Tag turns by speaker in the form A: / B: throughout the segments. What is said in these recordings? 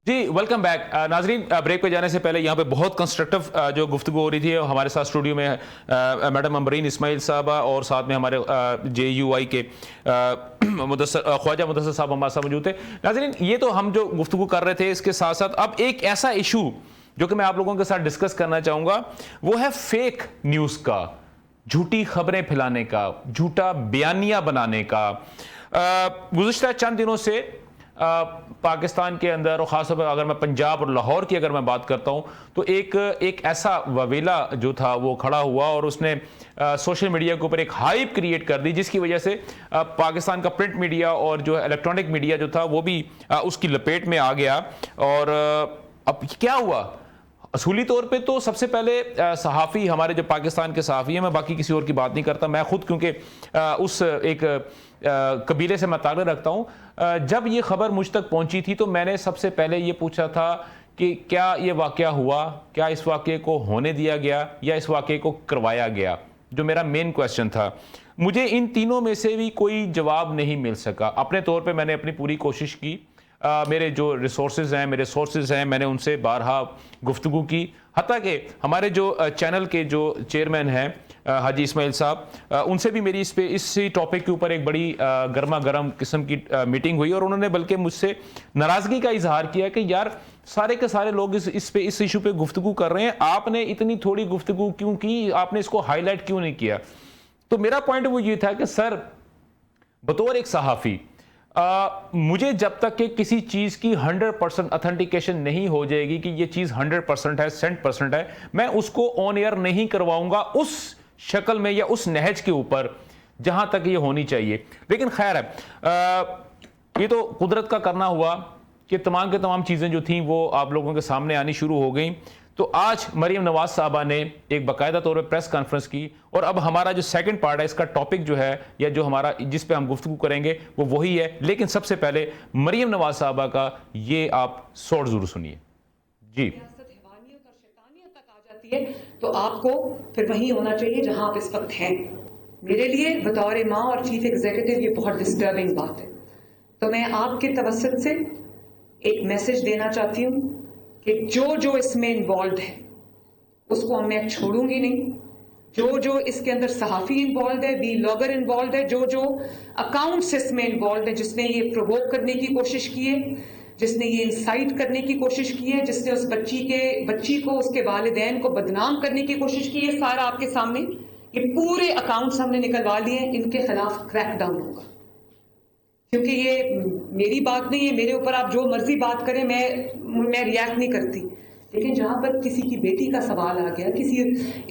A: جی welcome back ناظرین. Break پہ جانے سے پہلے یہاں پہ بہت کنسٹرکٹیو جو گفتگو ہو رہی تھی ہمارے ساتھ اسٹوڈیو میں میڈم امبرین اسماعیل صاحبہ اور ساتھ میں ہمارے جے یو آئی کے خواجہ مدثر صاحب ہمارے ساتھ موجود تھے. ناظرین یہ تو ہم جو گفتگو کر رہے تھے اس کے ساتھ ساتھ اب ایک ایسا ایشو جو کہ میں آپ لوگوں کے ساتھ ڈسکس کرنا چاہوں گا وہ ہے فیک نیوز کا، جھوٹی خبریں پھیلانے کا، جھوٹا بیانیہ بنانے کا. گزشتہ چند دنوں سے پاکستان کے اندر اور خاص طور پر اگر میں پنجاب اور لاہور کی اگر میں بات کرتا ہوں تو ایک ایسا وویلا جو تھا وہ کھڑا ہوا اور اس نے سوشل میڈیا کے اوپر ایک ہائپ کریٹ کر دی جس کی وجہ سے پاکستان کا پرنٹ میڈیا اور جو الیکٹرانک میڈیا جو تھا وہ بھی اس کی لپیٹ میں آ گیا. اور اب کیا ہوا؟ اصولی طور پہ تو سب سے پہلے صحافی ہمارے جو پاکستان کے صحافی ہیں، میں باقی کسی اور کی بات نہیں کرتا، میں خود کیونکہ اس ایک قبیلے سے میں تعلق رکھتا ہوں. جب یہ خبر مجھ تک پہنچی تھی تو میں نے سب سے پہلے یہ پوچھا تھا کہ کیا یہ واقعہ ہوا، کیا اس واقعے کو ہونے دیا گیا یا اس واقعے کو کروایا گیا، جو میرا مین کویسچن تھا. مجھے ان تینوں میں سے بھی کوئی جواب نہیں مل سکا. اپنے طور پہ میں نے اپنی پوری کوشش کی، میرے جو ریسورسز ہیں، میرے سورسز ہیں، میں نے ان سے بارہا گفتگو کی، حتیٰ کہ ہمارے جو چینل کے جو چیئرمین ہیں حاجی اسماعیل صاحب، ان سے بھی میری اسی ٹاپک کے اوپر ایک بڑی گرما گرم قسم کی میٹنگ ہوئی اور انہوں نے بلکہ مجھ سے ناراضگی کا اظہار کیا کہ یار سارے کے سارے لوگ اس ایشو پہ گفتگو کر رہے ہیں، آپ نے اتنی تھوڑی گفتگو کیوں کی، آپ نے اس کو ہائی لائٹ کیوں نہیں کیا. تو میرا پوائنٹ وہ یہ تھا کہ سر بطور ایک صحافی مجھے جب تک کہ کسی چیز کی 100% اتھینٹیکیشن نہیں ہو جائے گی کہ یہ چیز 100% ہے، 100% ہے، میں اس کو آن ایئر نہیں کرواؤں گا اس شکل میں یا اس نہج کے اوپر جہاں تک یہ ہونی چاہیے. لیکن خیر ہے، یہ تو قدرت کا کرنا ہوا کہ تمام کے تمام چیزیں جو تھیں وہ آپ لوگوں کے سامنے آنی شروع ہو گئیں. تو آج مریم نواز صاحبہ نے ایک باقاعدہ طور پہ پریس کانفرنس کی اور اب ہمارا جو سیکنڈ پارٹ ہے اس کا ٹاپک جو ہے یا جو ہمارا جس پہ ہم گفتگو کریں گے وہ وہی ہے. لیکن سب سے پہلے مریم نواز صاحبہ کا یہ آپ سوٹ ضرور سنیے. جی
B: تو آپ کو پھر وہیں ہونا چاہیے جہاں آپ اس وقت ہیں. میرے لیے بطور ماں اور چیف ایگزیکٹو یہ بہت ڈسٹربنگ بات ہے. تو میں آپ کے توسط سے ایک میسج دینا چاہتی ہوں کہ جو اس میں انوالوڈ ہے اس کو میں چھوڑوں گی نہیں. جو اس کے اندر صحافی انوالوڈ ہے، بلاگر انوالوڈ ہے، جو اکاؤنٹس اس میں انوالوڈ ہے، جس نے یہ پرووک کرنے کی کوشش کی ہے، جس نے یہ انسائٹ کرنے کی کوشش کی ہے، جس نے اس بچی کو اس کے والدین کو بدنام کرنے کی کوشش کی ہے، سارا آپ کے سامنے یہ پورے اکاؤنٹس ہم نے نکلوا لیے ہیں. ان کے خلاف کریک ڈاؤن ہوگا کیونکہ یہ میری بات نہیں ہے، میرے اوپر آپ جو مرضی بات کریں، میں ریاکٹ نہیں کرتی. لیکن جہاں پر کسی کی بیٹی کا سوال آ گیا، کسی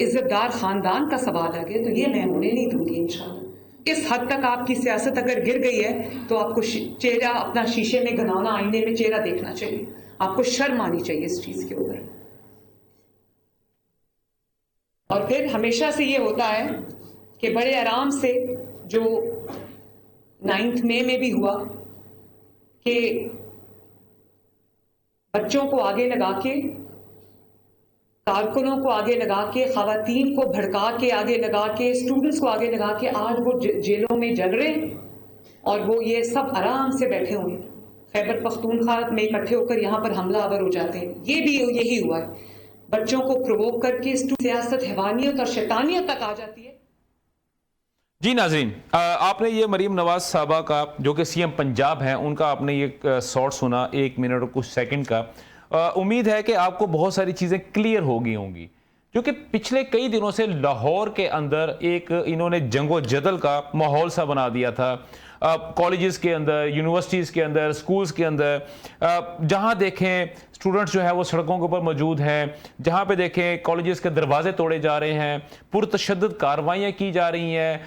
B: عزت دار خاندان کا سوال آ گیا، تو یہ میں ہونے نہیں دوں گی انشاءاللہ. اس حد تک آپ کی سیاست اگر گر گئی ہے تو آپ کو چہرہ اپنا شیشے میں گنانا، آئینے میں چہرہ دیکھنا چاہیے. آپ کو شرم آنی چاہیے اس چیز کے اوپر. اور پھر ہمیشہ سے یہ ہوتا ہے کہ بڑے آرام سے جو 9 مئی میں بھی ہوا کہ بچوں کو آگے لگا کے، کارکنوں کو آگے لگا کے، خواتین کو بھڑکا کے آگے لگا کے، اسٹوڈنٹس کو آگے لگا کے آج وہ جیلوں میں جل رہے ہیں اور وہ یہ سب آرام سے بیٹھے ہوئے ہیں. خیبر پختونخوا میں اکٹھے ہو کر یہاں پر حملہ آور ہو جاتے ہیں. یہ بھی یہی ہوا ہے، بچوں کو پرووک کر کے سیاست حیوانیت اور شیطانیت تک آ جاتی ہے.
A: جی ناظرین، آپ نے یہ مریم نواز صاحبہ کا جو کہ سی ایم پنجاب ہیں ان کا آپ نے یہ شارٹ سنا 1 منٹ اور کچھ سیکنڈ کا. امید ہے کہ آپ کو بہت ساری چیزیں کلیئر ہو گئی ہوں گی کیونکہ پچھلے کئی دنوں سے لاہور کے اندر ایک انہوں نے جنگ و جدل کا ماحول سا بنا دیا تھا. کالجز کے اندر، یونیورسٹیز کے اندر، سکولز کے اندر جہاں دیکھیں اسٹوڈنٹس جو ہے وہ سڑکوں کے اوپر موجود ہیں، جہاں پہ دیکھیں کالجز کے دروازے توڑے جا رہے ہیں، پرتشدد کارروائیاں کی جا رہی ہیں.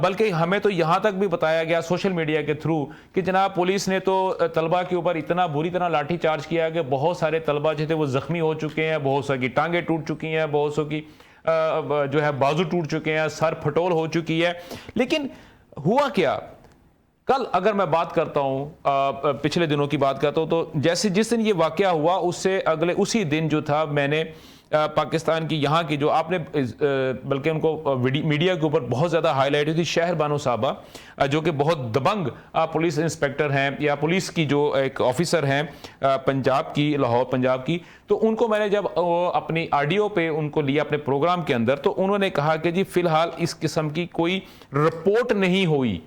A: بلکہ ہمیں تو یہاں تک بھی بتایا گیا سوشل میڈیا کے تھرو کہ جناب پولیس نے تو طلبہ کے اوپر اتنا بری طرح لاٹھی چارج کیا کہ بہت سارے طلبہ جو تھے وہ زخمی ہو چکے ہیں، بہت ساری ٹانگیں ٹوٹ چکی ہیں، بہت سو کی جو ہے بازو ٹوٹ چکے ہیں، سر پھٹول ہو چکی ہے. لیکن ہوا کیا؟ کل اگر میں بات کرتا ہوں پچھلے دنوں کی بات کرتا ہوں تو جیسے جس دن یہ واقعہ ہوا اس سے اسی دن جو تھا میں نے پاکستان کی یہاں کی جو آپ نے بلکہ ان کو میڈیا کے اوپر بہت زیادہ ہائی لائٹ ہوئی تھی، شہر بانو صاحبہ جو کہ بہت دبنگ پولیس انسپیکٹر ہیں یا پولیس کی جو ایک آفیسر ہیں پنجاب کی، لاہور پنجاب کی، تو ان کو میں نے جب اپنی آڈیو پہ ان کو لیا اپنے پروگرام کے اندر تو انہوں نے کہا کہ جی فی الحال اس قسم کی کوئی رپورٹ نہیں ہوئی،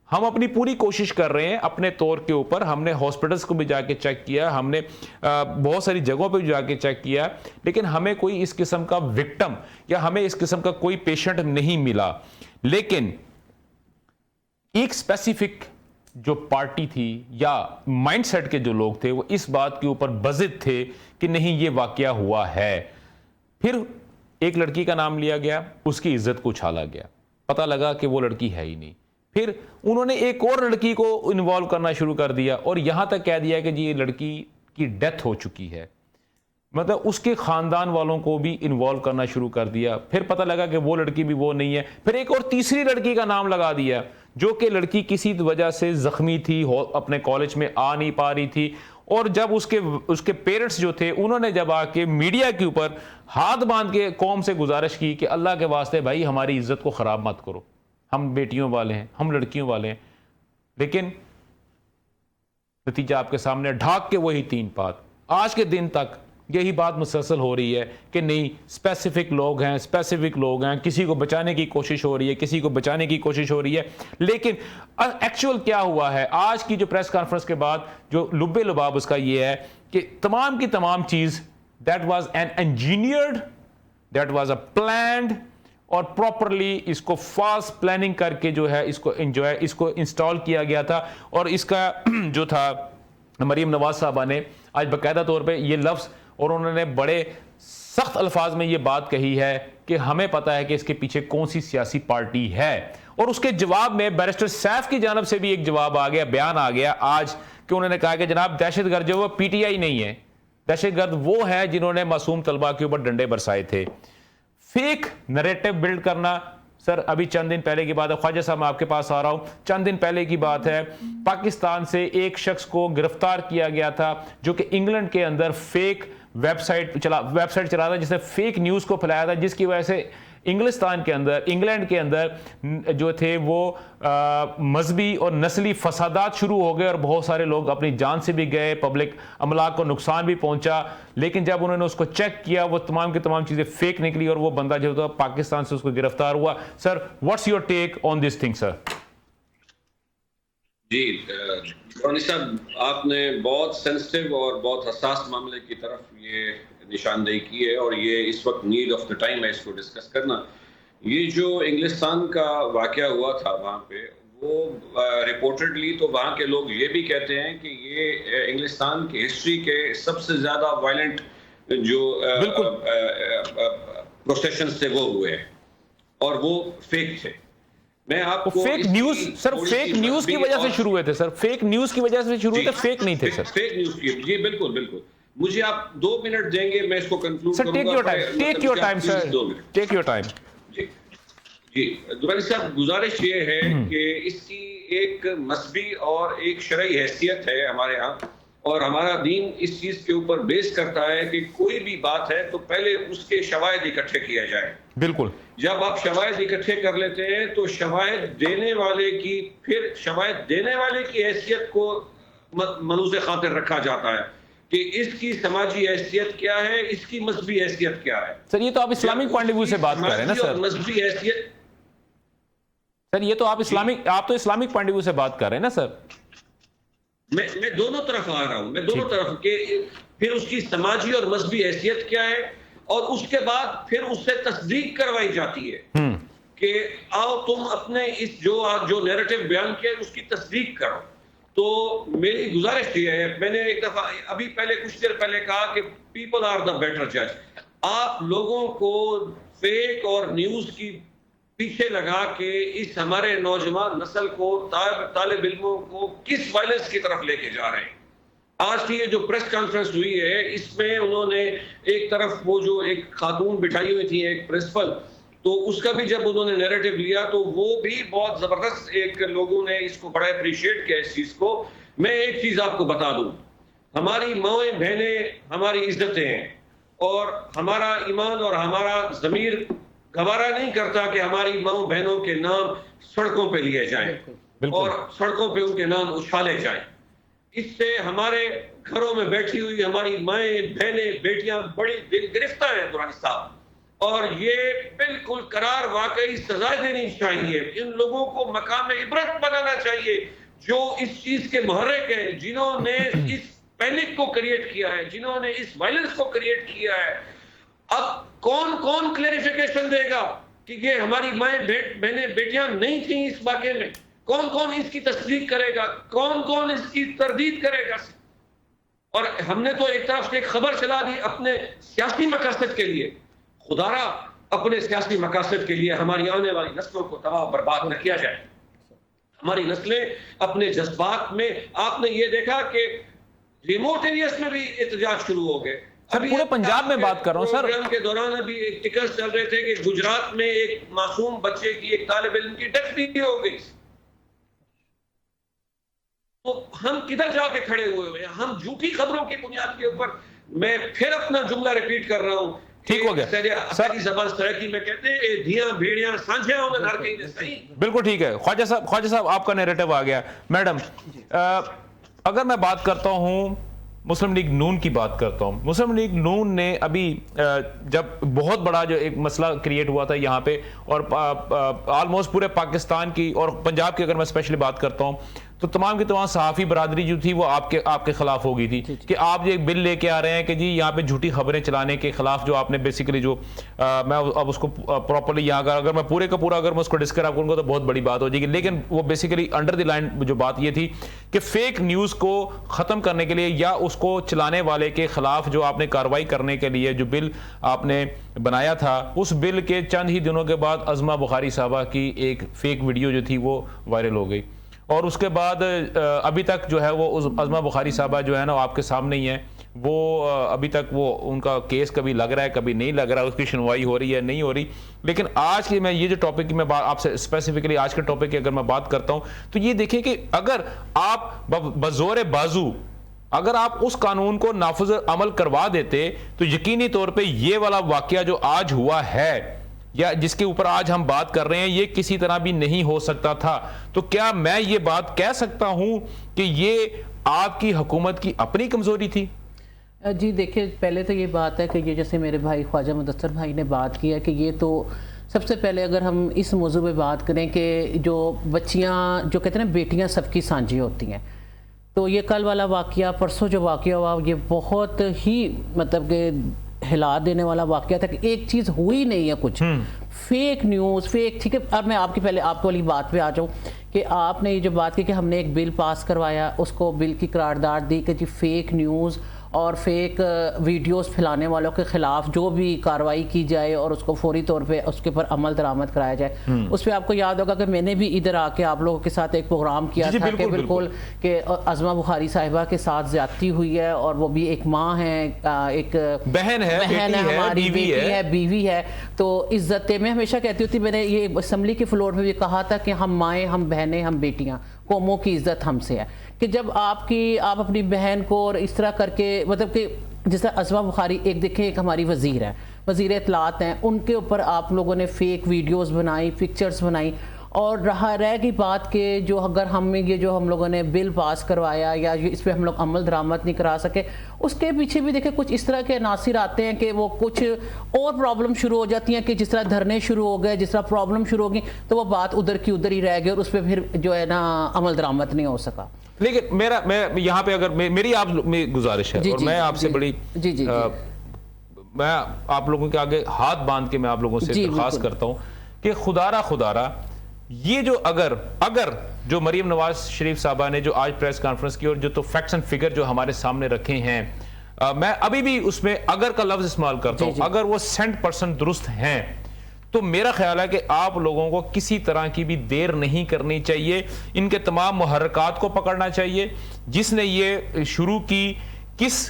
A: ہم اپنی پوری کوشش کر رہے ہیں اپنے طور کے اوپر، ہم نے ہاسپٹلس کو بھی جا کے چیک کیا، ہم نے بہت ساری جگہوں پہ بھی جا کے چیک کیا، لیکن ہمیں کوئی اس قسم کا وکٹم یا ہمیں اس قسم کا کوئی پیشنٹ نہیں ملا۔ لیکن ایک اسپیسیفک جو پارٹی تھی یا مائنڈ سیٹ کے جو لوگ تھے وہ اس بات کے اوپر بضد تھے کہ نہیں یہ واقعہ ہوا ہے۔ پھر ایک لڑکی کا نام لیا گیا، اس کی عزت کو اچھالا گیا، پتہ لگا کہ وہ لڑکی ہے ہی نہیں، پھر انہوں نے ایک اور لڑکی کو انوالو کرنا شروع کر دیا اور یہاں تک کہہ دیا کہ جی یہ لڑکی کی ڈیتھ ہو چکی ہے، مطلب اس کے خاندان والوں کو بھی انوالو کرنا شروع کر دیا۔ پھر پتہ لگا کہ وہ لڑکی بھی وہ نہیں ہے، پھر ایک اور تیسری لڑکی کا نام لگا دیا جو کہ لڑکی کسی وجہ سے زخمی تھی، اپنے کالج میں آ نہیں پا رہی تھی، اور جب اس کے پیرنٹس جو تھے انہوں نے جب آ کے میڈیا کے اوپر ہاتھ باندھ کے قوم سے گزارش کی کہ اللہ کے واسطے بھائی ہماری عزت کو خراب مت کرو، ہم بیٹیوں والے ہیں، ہم لڑکیوں والے ہیں، لیکن نتیجہ آپ کے سامنے، ڈھاک کے وہی 3 بات۔ آج کے دن تک یہی بات مسلسل ہو رہی ہے کہ نہیں اسپیسیفک لوگ ہیں، کسی کو بچانے کی کوشش ہو رہی ہے، لیکن ایکچوئل کیا ہوا ہے؟ آج کی جو پریس کانفرنس کے بعد جو لب لباب اس کا یہ ہے کہ تمام کی تمام چیز that was an engineered, that was a planned, اور پراپرلی اس کو فاسٹ پلاننگ کر کے جو ہے اس کو انسٹال کیا گیا تھا۔ اور اس کا جو تھا مریم نواز صاحبہ نے آج باقاعدہ طور پہ یہ لفظ، اور انہوں نے بڑے سخت الفاظ میں یہ بات کہی ہے کہ ہمیں پتہ ہے کہ اس کے پیچھے کون سی سیاسی پارٹی ہے، اور اس کے جواب میں بیرسٹر سیف کی جانب سے بھی ایک جواب آ گیا، بیان آ گیا آج، کہ انہوں نے کہا کہ جناب دہشت گرد جو وہ پی ٹی آئی نہیں ہے، دہشت گرد وہ ہیں جنہوں نے معصوم طلبہ کے اوپر ڈنڈے برسائے تھے۔ فیک نریٹو بلڈ کرنا، سر ابھی چند دن پہلے کی بات ہے، خواجہ صاحب میں آپ کے پاس آ رہا ہوں، چند دن پہلے کی بات ہے، پاکستان سے ایک شخص کو گرفتار کیا گیا تھا جو کہ انگلینڈ کے اندر فیک ویب سائٹ چلا تھا، جس نے فیک نیوز کو پھیلایا تھا، جس کی وجہ سے انگلینڈ کے اندر جو تھے وہ مذہبی اور نسلی فسادات شروع ہو گئے، اور بہت سارے لوگ اپنی جان سے بھی گئے، پبلک املاک کو نقصان بھی پہنچا، لیکن جب انہوں نے اس کو چیک کیا وہ تمام کی تمام چیزیں فیک نکلی، اور وہ بندہ جو تھا پاکستان سے اس کو گرفتار ہوا۔ Sir what's your take on this thing sir?
C: جی رانی صاحب، آپ نے بہت سینسٹیو اور بہت حساس معاملے کی طرف یہ نشاندہی کی ہے، اور یہ اس وقت نیڈ آف دا ٹائم ہے اس کو ڈسکس کرنا۔ یہ جو انگلستان کا واقعہ ہوا تھا وہاں پہ، وہ رپورٹڈلی تو وہاں کے لوگ یہ بھی کہتے ہیں کہ یہ انگلستان کی ہسٹری کے سب سے زیادہ وائلنٹ جو پروسیشنز تھے وہ ہوئے ہیں، اور وہ فیک تھے۔ میں آپ کو
A: فیک نیوز، سر فیک نیوز کی وجہ سے شروع ہوئے تھے، سر فیک نیوز کی وجہ سے شروع ہوئے تھے، فیک نہیں تھے سر،
C: فیک نیوز کی۔ جی بالکل بالکل، مجھے آپ 2 منٹ دیں گے، میں اس کو کنکلوڈ کروں گا۔
A: Take your time sir, take your time.
C: جی دورانی صاحب، گزارش یہ ہے کہ اس کی ایک مذہبی اور ایک شرعی حیثیت ہے ہمارے ہاں، اور ہمارا دین اس چیز کے اوپر بیس کرتا ہے کہ کوئی بھی بات ہے تو پہلے اس کے شواہد اکٹھے کیا جائے۔
A: بالکل،
C: جب آپ شواہد اکٹھے کر لیتے ہیں تو شواہد دینے والے کی حیثیت کو منوط خاطر رکھا جاتا ہے کہ اس کی سماجی حیثیت کیا ہے، اس کی مذہبی حیثیت کیا ہے۔
A: سر یہ تو آپ اسلامک پوائنٹ آف ویو سے بات کر رہے ہیں نا سر؟
C: مذہبی حیثیت،
A: سر یہ تو آپ تو اسلامک پوائنٹ آف ویو سے بات کر رہے ہیں نا سر؟
C: میں دونوں طرف آ رہا ہوں، میں دونوں طرف کے، پھر اس کی سماجی اور مذہبی حیثیت کیا ہے، اور اس کے بعد پھر اس سے تصدیق کروائی جاتی ہے کہ آؤ تم اپنے اس جو نیریٹو بیان کیا اس کی تصدیق کرو۔ تو میری گزارش یہ ہے، میں نے ایک دفعہ ابھی کچھ دیر پہلے کہا کہ پیپل آر دا بیٹر جج۔ آپ لوگوں کو فیک اور نیوز کی پیچھے لگا کے اس ہمارے نوجوان نسل کو، طالب علموں کو کس وائلنس کی طرف لے کے جا رہے ہیں۔ آج کی یہ جو پریس کانفرنس ہوئی ہے، اس میں انہوں نے ایک طرف وہ جو ایک خاتون بٹھائی ہوئی تھی، ایک پرنسپل، تو اس کا بھی جب انہوں نے نیریٹو لیا تو وہ بھی بہت زبردست ایک لوگوں نے اس کو بڑا اپریشیٹ کیا اس چیز کو. میں ایک چیز آپ کو بتا دوں, ہماری مائیں بہنیں ہماری عزتیں ہیں, اور ہمارا ایمان اور ہمارا ضمیر گوارا نہیں کرتا کہ ہماری ماؤں بہنوں کے نام سڑکوں پہ لیے جائیں اور سڑکوں پہ ان کے نام اچھالے جائیں. اس سے ہمارے گھروں میں بیٹھی ہوئی ہماری مائیں بہنیں بیٹیاں بڑی دل گرفتہ ہیں دورانی صاحب, اور یہ بالکل قرار واقعی سزا دینی چاہیے. ان لوگوں کو مقام عبرت بنانا چاہیے جو اس چیز کے محرک ہیں, جنہوں نے اس پینک کو کریٹ کیا ہے, جنہوں نے اس وائلنس کو کریٹ کیا ہے. اب کون کلیریفیکیشن دے گا کہ یہ ہماری مائیں بہنیں بیٹیاں نہیں تھیں اس واقعے میں؟ کون اس کی تصدیق کرے گا؟ کون اس کی تردید کرے گا؟ اور ہم نے تو ایک طرف سے ایک خبر چلا دی اپنے سیاسی مقاصد کے لیے. خدا را اپنے سیاسی مقاصد کے لیے ہماری آنے والی نسلوں کو تباہ برباد نہ کیا جائے. ہماری نسلیں اپنے جذبات میں, آپ نے یہ دیکھا کہ ریموٹ ایریاز میں بھی احتجاج شروع ہو گئے.
A: سر پورے پنجاب میں بات کر رہا ہوں سر.
C: پروگرام کے دوران ابھی ایک ٹکٹ چل رہے تھے کہ گجرات میں ایک معصوم بچے کی, ایک طالب علم کی ڈیتھ بھی ہو گئی. تو ہم کدھر جا کے کھڑے ہوئے ہیں؟ ہم جھوٹی خبروں کی بنیاد کے اوپر, میں پھر اپنا جملہ ریپیٹ کر رہا ہوں,
A: ٹھیک ہو گیا
C: سر, زبان سرکی میں کہتے ہیں اے دھیاں بھیڑیاں سانجھے ہوں گے گھر کہیں دے صحیح.
A: بالکل ٹھیک ہے. خواجہ صاحب آپ کا نیریٹو آ گیا. میڈم اگر میں بات کرتا ہوں مسلم لیگ نون کی بات کرتا ہوں, مسلم لیگ نون نے ابھی جب بہت بڑا جو ایک مسئلہ کریٹ ہوا تھا یہاں پہ, اور آلموسٹ پورے پاکستان کی اور پنجاب کی اگر میں اسپیشلی بات کرتا ہوں تو تمام کی تمام صحافی برادری جو تھی وہ آپ کے خلاف ہو گئی تھی کہ آپ یہ بل لے کے آ رہے ہیں کہ جی یہاں پہ جھوٹی خبریں چلانے کے خلاف, جو آپ نے بیسیکلی جو میں اب اس کو پراپرلی یہاں کا اگر میں پورے کا پورا اگر میں اس کو ڈسکرائب کروں گا تو بہت بڑی بات ہو جائے گی, لیکن وہ بیسیکلی انڈر دی لائن جو بات یہ تھی کہ فیک نیوز کو ختم کرنے کے لیے یا اس کو چلانے والے کے خلاف جو آپ نے کارروائی کرنے کے لیے جو بل آپ نے بنایا تھا, اس بل کے چند ہی دنوں کے بعد عظمہ بخاری صاحبہ کی ایک فیک ویڈیو جو تھی وہ وائرل ہو گئی, اور اس کے بعد ابھی تک جو ہے وہ عظمہ بخاری صاحبہ جو ہے نا آپ کے سامنے ہی ہیں. وہ ابھی تک وہ ان کا کیس کبھی لگ رہا ہے کبھی نہیں لگ رہا, اس کی سنوائی ہو رہی ہے نہیں ہو رہی. لیکن آج کی میں یہ جو ٹاپک کی میں آپ سے اسپیسیفکلی آج کے ٹاپک کی اگر میں بات کرتا ہوں تو یہ دیکھیں کہ اگر آپ بزور بازو اگر آپ اس قانون کو نافذ عمل کروا دیتے تو یقینی طور پہ یہ والا واقعہ جو آج ہوا ہے یا جس کے اوپر آج ہم بات کر رہے ہیں یہ کسی طرح بھی نہیں ہو سکتا تھا. تو کیا میں یہ بات کہہ سکتا ہوں کہ یہ آپ کی حکومت کی اپنی کمزوری تھی؟
D: جی دیکھیں, پہلے تو یہ بات ہے کہ یہ جیسے میرے بھائی خواجہ مدثر بھائی نے بات کی ہے کہ یہ تو سب سے پہلے اگر ہم اس موضوع پہ بات کریں کہ جو بچیاں جو کہتے ہیں بیٹیاں سب کی سانجھی ہوتی ہیں, تو یہ کل والا واقعہ پرسوں جو واقعہ ہوا یہ بہت ہی مطلب کہ ہلا دینے والا واقعہ تھا کہ ایک چیز ہوئی نہیں ہے کچھ فیک نیوز فیک. ٹھیک ہے, اب میں آپ کی پہلے آپ کو والی بات پہ آ جاؤں کہ آپ نے یہ جو بات کی کہ ہم نے ایک بل پاس کروایا, اس کو بل کی قرارداد دی کہ جی فیک نیوز اور فیک ویڈیوز پھیلانے والوں کے خلاف جو بھی کارروائی کی جائے اور اس کو فوری طور پہ اس کے پر عمل درآمد کرایا جائے. اس پہ آپ کو یاد ہوگا کہ میں نے بھی ادھر آ کے آپ لوگوں کے ساتھ ایک پروگرام کیا تھا کہ بالکل کہ عظمہ بخاری صاحبہ کے ساتھ زیادتی ہوئی ہے, اور وہ بھی ایک ماں ہے, ایک بہن ہے ہماری, بیٹی ہے, بیوی ہے. تو عزت میں ہمیشہ کہتی ہوتی, میں نے یہ اسمبلی کے فلور میں بھی کہا تھا کہ ہم مائیں, ہم بہنیں, ہم بیٹیاں, قوموں کی عزت ہم سے ہے. کہ جب آپ اپنی بہن کو اور اس طرح کر کے مطلب کہ جس طرح عظمہ بخاری ایک دیکھیں ایک ہماری وزیر ہے, وزیر اطلاعات ہیں, ان کے اوپر آپ لوگوں نے فیک ویڈیوز بنائی, پکچرز بنائی, اور رہ گئی بات کہ جو اگر یہ جو ہم لوگوں نے بل پاس کروایا یا اس پہ ہم لوگ عمل درآمد نہیں کرا سکے, اس کے پیچھے بھی دیکھیں کچھ اس طرح کے عناصر آتے ہیں کہ وہ کچھ اور پرابلم شروع ہو جاتی ہیں کہ جس طرح دھرنے شروع ہو گئے, جس طرح پرابلم شروع ہو گئی تو وہ بات ادھر کی ادھر ہی رہ گئی اور اس پہ پھر جو ہے نا عمل درآمد نہیں ہو سکا.
A: لیکن میں یہاں پہ اگر میری آپ میں گزارش ہے اور میں آپ سے بڑی میں آپ لوگوں کے آگے ہاتھ باندھ کے میں آپ لوگوں سے درخواست کرتا ہوں کہ خدا یہ جو اگر جو مریم نواز شریف صاحبہ نے جو آج پریس کانفرنس کی اور جو تو فیکٹس اینڈ فگر جو ہمارے سامنے رکھے ہیں, میں ابھی بھی اس میں اگر کا لفظ استعمال کرتا ہوں, اگر وہ 100% درست ہیں تو میرا خیال ہے کہ آپ لوگوں کو کسی طرح کی بھی دیر نہیں کرنی چاہیے, ان کے تمام محرکات کو پکڑنا چاہیے. جس نے یہ شروع کی, کس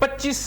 A: 25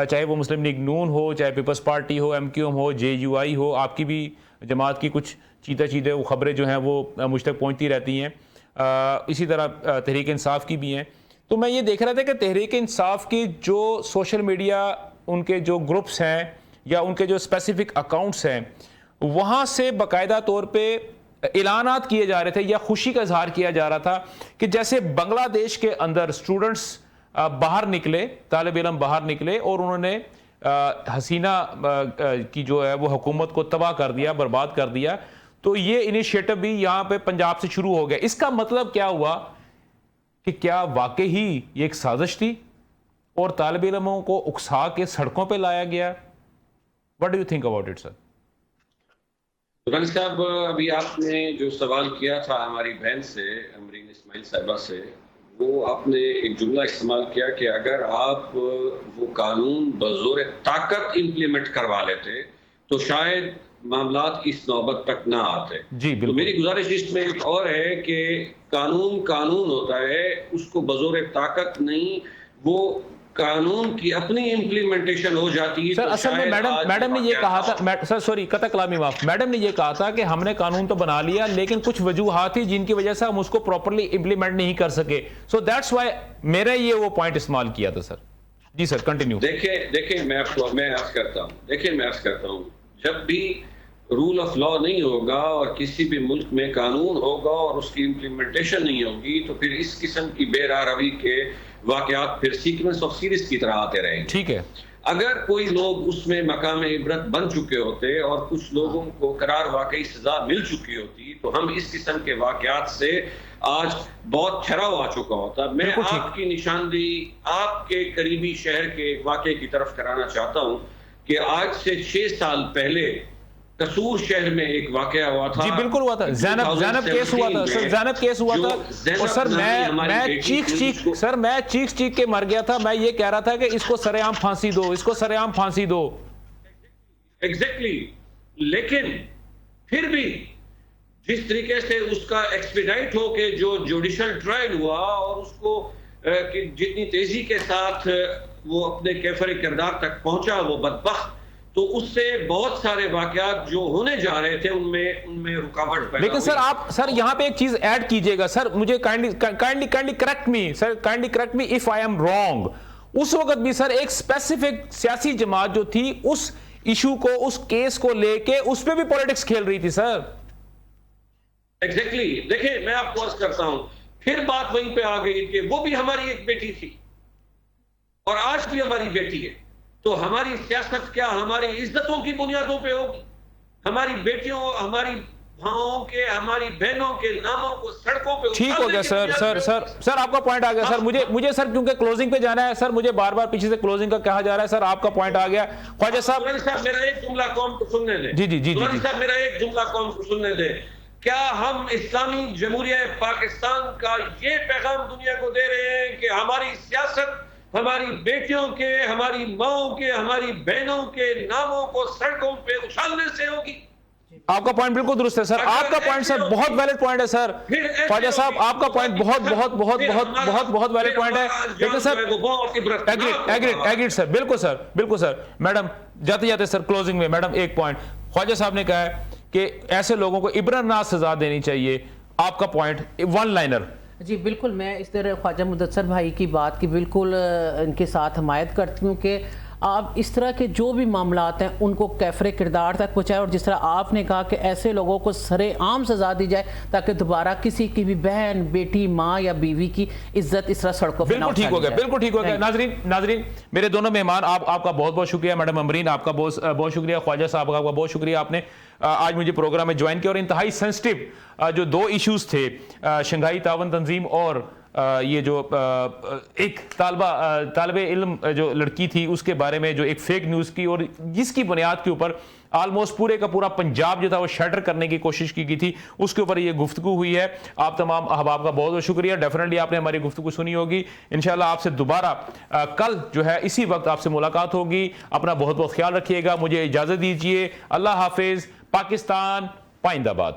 A: چاہے وہ مسلم لیگ نون ہو, چاہے پیپلز پارٹی ہو, MQM ہو, JUI ہو, آپ کی بھی جماعت کی کچھ چیزیں وہ خبریں جو ہیں وہ مجھ تک پہنچتی رہتی ہیں, اسی طرح تحریک انصاف کی بھی ہیں. تو میں یہ دیکھ رہا تھا کہ تحریک انصاف کی جو سوشل میڈیا ان کے جو گروپس ہیں یا ان کے جو اسپیسیفک اکاؤنٹس ہیں, وہاں سے باقاعدہ طور پہ اعلانات کیے جا رہے تھے یا خوشی کا اظہار کیا جا رہا تھا کہ جیسے بنگلہ دیش کے اندر اسٹوڈنٹس باہر نکلے, طالب علم باہر نکلے اور انہوں نے حسینہ کی جو ہے وہ حکومت کو تباہ کر دیا, برباد کر دیا. تو یہ انیشیٹو بھی یہاں پہ پنجاب سے شروع ہو گیا. اس کا مطلب کیا ہوا کہ کیا واقعی ہی یہ ایک سازش تھی اور طالب علموں کو اکسا کے سڑکوں پہ لایا گیا؟ What do you think about it, sir?
C: غنی صاحب, ابھی آپ نے جو سوال کیا تھا ہماری بہن سے, امرین اسماعیل صاحبہ سے, وہ آپ نے ایک جملہ استعمال کیا کہ اگر آپ وہ قانون بزور طاقت امپلیمنٹ کروا لیتے تو شاید معاملات اس نوبت تک نہ آتے.
A: جی بالکل.
C: تو میری گزارش اس میں ایک اور ہے کہ قانون ہوتا ہے, اس کو بزور طاقت نہیں, وہ قانون کی اپنی امپلیمنٹیشن ہو جاتی ہے.
A: سر اصل میں میڈم نے یہ کہا تھا, سر سوری قطع کلامی معاف, میڈم نے یہ کہا تھا کہ ہم نے قانون تو بنا لیا لیکن کچھ وجوہات تھی جن کی وجہ سے ہم اس کو پراپرلی امپلیمنٹ نہیں کر سکے. سو دیٹس وائی میرا یہ وہ پوائنٹ استعمال کیا تھا. سر جی سر کنٹینیو.
C: دیکھیں میں عرض کرتا ہوں, جب بھی رول آف لا نہیں ہوگا اور کسی بھی ملک میں قانون ہوگا اور اس کی امپلیمنٹیشن نہیں ہوگی تو پھر اس قسم کی بے راہ روی کے واقعات پھر سیکوینس آف سیریز کی طرح آتے رہیں گے.
A: ٹھیک ہے.
C: اگر کوئی لوگ اس میں مقام عبرت بن چکے ہوتے اور کچھ لوگوں کو قرار واقعی سزا مل چکی ہوتی تو ہم اس قسم کے واقعات سے آج بہت ٹھہراؤ آ چکا ہوتا. میں آپ کی نشاندہی آپ کے قریبی شہر کے ایک واقعے کی طرف کرانا چاہتا ہوں کہ آج سے 6 سال پہلے قصور شہر میں ایک واقعہ ہوا تھا.
A: جی بالکل ہوا تھا, زینب کیس ہوا تھا. سر زینب کیس ہوا تھا اور سر میں چیخ کے مر گیا تھا. میں یہ کہہ رہا تھا کہ اس کو سرے عام پھانسی دو, اس کو سرے عام پھانسی دو.
C: ایگزیکٹلی. لیکن پھر بھی جس طریقے سے اس کا ایکسپیڈائٹ ہو کے جو جوڈیشل ٹرائل ہوا اور اس کو جتنی تیزی کے ساتھ وہ اپنے کیفر کردار تک پہنچا وہ بدبخت, تو اس سے بہت سارے واقعات جو ہونے جا رہے تھے ان میں رکاوٹ پیدا ہوئی.
A: لیکن سر آپ سر یہاں پہ ایک چیز ایڈ کیجئے گا. سر مجھے kindly correct me, sir kindly correct me if I am wrong. اس وقت بھی سر ایک اسپیسیفک سیاسی جماعت جو تھی اس ایشو کو, اس کیس کو لے کے اس پہ بھی پولیٹکس کھیل رہی تھی. سر
C: ایگزیکٹلی. دیکھیں میں آپ کو عرض کرتا ہوں, پھر بات وہیں پہ آ گئی کہ وہ بھی ہماری ایک بیٹی تھی اور آج بھی ہماری بیٹی ہے. تو ہماری سیاست کیا ہماری عزتوں کی بنیادوں پہ ہوگی؟ ہماری بیٹیوں, ہماری بھاؤں کے, ہماری بہنوں کے ناموں کو سڑکوں پہ
A: ٹھیک ہو گیا. سر آپ کا پوائنٹ آ گیا. سر مجھے سر کیونکہ کلوزنگ پہ جانا ہے سر, مجھے بار بار پیچھے سے کلوزنگ کا کہا جا رہا ہے. سر آپ کا پوائنٹ آ گیا. خواجہ صاحب
C: میرا ایک جملہ قوم کو سننے دیں.
A: جی
C: صاحب میرا ایک جملہ قوم کو سننے دیں. کیا ہم اسلامی جمہوریہ پاکستان کا یہ پیغام دنیا کو دے رہے ہیں کہ ہماری سیاست ہماری بیٹیوں کے, ہماری ماؤں کے, ہماری بہنوں کے ناموں کو سڑکوں پہ اچھالنے سے ہوگی؟
A: آپ کا پوائنٹ بالکل درست ہے سر. آپ کا پوائنٹ سر بہت ویلڈ پوائنٹ ہے سر. خواجہ صاحب آپ کا پوائنٹ بہت ویلڈ پوائنٹ ہے. لیکن سر ایگریڈ سر, بالکل سر. میڈم جاتے سر کلوزنگ میں میڈم ایک پوائنٹ خواجہ صاحب نے کہا ہے کہ ایسے لوگوں کو عبرتناک سزا دینی چاہیے. آپ کا پوائنٹ ون لائنر.
D: جی بالکل, میں اس طرح خواجہ مدثر بھائی کی بات کی بالکل ان کے ساتھ حمایت کرتی ہوں کہ آپ اس طرح کے جو بھی معاملات ہیں ان کو کیفر کردار تک پہنچائیں, اور جس طرح آپ نے کہا کہ ایسے لوگوں کو سرے عام سزا دی جائے تاکہ دوبارہ کسی کی بھی بہن, بیٹی, ماں یا بیوی کی عزت اس طرح سڑکوں پہ نہ اٹھائی جائے.
A: بالکل ٹھیک ہو گیا. ناظرین میرے دونوں مہمان, آپ کا بہت بہت شکریہ. میڈم امرین آپ کا بہت شکریہ. خواجہ صاحب کا بہت شکریہ, آپ نے آج مجھے پروگرام میں جوائن کیا. اور انتہائی سینسٹیو جو 2 ایشوز تھے, شنگھائی تعاون تنظیم اور یہ جو ایک طالب علم جو لڑکی تھی اس کے بارے میں جو ایک فیک نیوز کی, اور جس کی بنیاد کے اوپر آلموسٹ پورے کا پورا پنجاب جو تھا وہ شیٹر کرنے کی کوشش کی گئی تھی, اس کے اوپر یہ گفتگو ہوئی ہے. آپ تمام احباب کا بہت بہت شکریہ. ڈیفینیٹلی آپ نے ہماری گفتگو سنی ہوگی. انشاءاللہ آپ سے دوبارہ کل جو ہے اسی وقت آپ سے ملاقات ہوگی. اپنا بہت بہت خیال رکھیے گا. مجھے اجازت دیجیے. اللہ حافظ. پاکستان پائندہ باد.